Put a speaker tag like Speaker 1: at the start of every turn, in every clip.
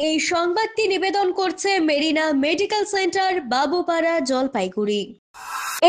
Speaker 1: এই সংবাদটি নিবেদন করছে Marina medical centre, Babupara, Jalpaiguri.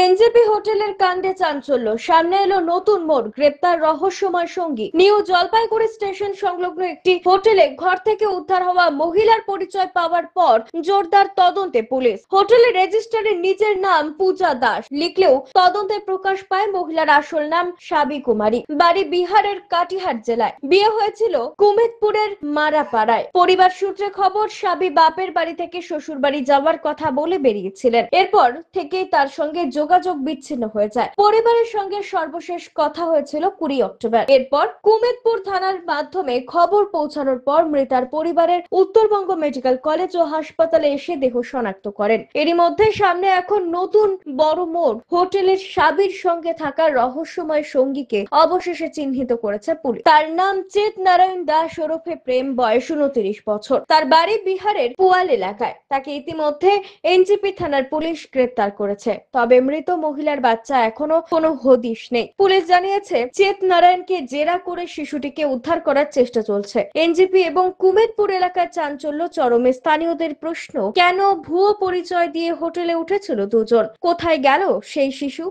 Speaker 1: NJP হোটেলের কাণ্ডে চাঞ্চল্য, সামনে এলো নতুন মোড়, গ্রেপ্তার রহস্যময় সঙ্গী। নিউ জলপাইগুড়ি স্টেশন সংলগ্ন একটি হোটেলে ঘর থেকে উদ্ধার হওয়া মহিলার পরিচয় পাওয়ার পর জোরদার তদন্তে পুলিশ। হোটেলের রেজিস্টারে নিজের নাম পূজা দাস লিখলেও তদন্তে প্রকাশ পায় মহিলার আসল নাম সাবি কুমারী। বাড়ি বিহারের কাটিহার জেলায়, বিয়ে হয়েছিল কুমেদপুরের মারাপাড়ায়। পরিবার সূত্রে খবর, সাবি বাপের বাড়ি থেকে শ্বশুর বাড়ি যাওয়ার কথা বলে বেরিয়েছিলেন। এরপর থেকেই তার সঙ্গে যোগাযোগ বিচ্ছিন্ন হয়ে যায়। পরিবারের সঙ্গে সর্বশেষ কথা হয়েছিল 20 অক্টোবর। এরপর কুমেদপুর থানার মাধ্যমে খবর পৌঁছানোর পর মৃতার পরিবারের উত্তরবঙ্গ মেডিকেল কলেজ ও হাসপাতালে এসে দেহ শনাক্ত করেন। এরই মধ্যে সামনে এখন নতুন বড় মোড়, হোটেলের সাবির সঙ্গে থাকা রহস্যময় সঙ্গীকে অবশেষে চিহ্নিত করেছে পুলিশ। তার নাম চেত নারায়ণ দাস ওরফে প্রেম, বয়স 29 বছর। তার বাড়ি বিহারের পুয়াল এলাকায়। তাকে ইতিমধ্যে এনজেপি থানার পুলিশ গ্রেপ্তার করেছে। তবে মৃত মহিলার বাচ্চা এখনো কোনো হদিশ নেই। পুলিশ জানিয়েছে, চেত নারায়ণকে জেরা করে শিশুটিকে উদ্ধার করার চেষ্টা চলছে। এনজেপি এবং কুমেদপুর এলাকার চাঞ্চল্য চরমে। স্থানীয়দের প্রশ্ন, কেন ভুয়ো পরিচয় দিয়ে হোটেলে উঠেছিল দুজন? কোথায় গেল সেই শিশু?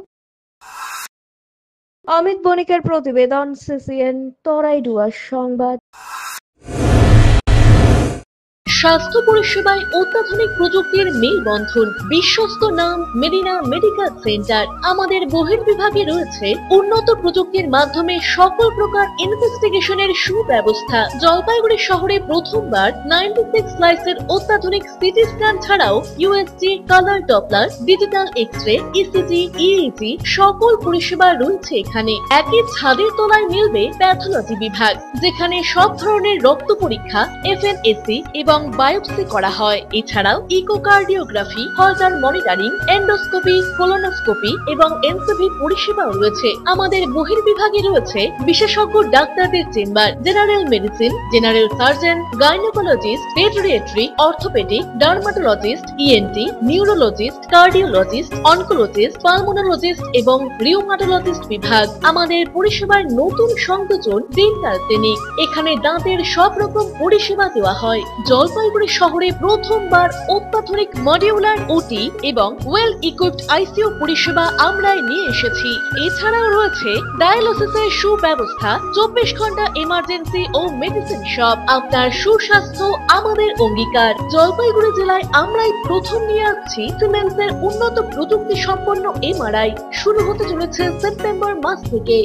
Speaker 1: অমিত বণিকের প্রতিবেদন, সিসিএন, তরাইডুয়ার সংবাদ।
Speaker 2: স্বাস্থ্য পরিষেবায় অত্যাধুনিক প্রযুক্তির মেলবন্ধন, বিশ্বস্ত নাম মেরিনা মেডিকেল সেন্টার। আমাদের বহির্বিভাগে রয়েছে উন্নত প্রযুক্তির মাধ্যমে সকল প্রকার ইনভেস্টিগেশনের সুব্যবস্থা। জলপাইগুড়ি শহরে প্রথমবার 96 স্লাইসের অত্যাধুনিক সিটি স্ক্যান ছাড়াও USG, colour Doppler, digital X-ray, ECG, EEG সকল পরিষেবা রয়েছে এখানে। একই ছাদের তলায় মিলবে প্যাথোলজি বিভাগ, যেখানে সব ধরনের রক্ত পরীক্ষা, এফএনএসি এবং বায়োপসি করা হয়। এছাড়াও ইকোকার্ডিওগ্রাফি, হলটার মনিটরিং, এন্ডোস্কোপি, কোলোনোস্কোপি এবং এনসিভি পরিষেবাও রয়েছে। আমাদের বহির্বিভাগে রয়েছে বিশেষজ্ঞ ডাক্তারদের chamber, general medicine, general surgeon, gynaecologist, পেডিয়াট্রি, orthopaedic, dermatologist, ENT, neurologist, cardiologist, oncologist, pulmonologist এবং রিউমাটোলজিস্ট বিভাগ। আমাদের পরিষেবার নতুন সংযোজন ডেন্টাল ক্লিনিক। এখানে দাঁতের সব রকম পরিষেবা দেওয়া হয়। জলপাইগুড়ি শহরে প্রথমবার অত্যাধুনিক মডিউলার ওটি এবং ওয়েল ইকুইপড আইসিইউ পরিষেবা আমরাই নিয়ে এসেছি। এছাড়াও রয়েছে ডায়ালিসিসের সুব্যবস্থা, 24 ঘন্টা এমার্জেন্সি ও মেডিসিন শপ। আপনার সুস্বাস্থ্য আমাদের অঙ্গীকার। জলপাইগুড়ি জেলায় আমরাই প্রথম নিয়ে আসছি সিমেন্সের উন্নত প্রযুক্তি সম্পন্ন এমআরআই। শুরু হতে চলেছে সেপ্টেম্বর মাস থেকে।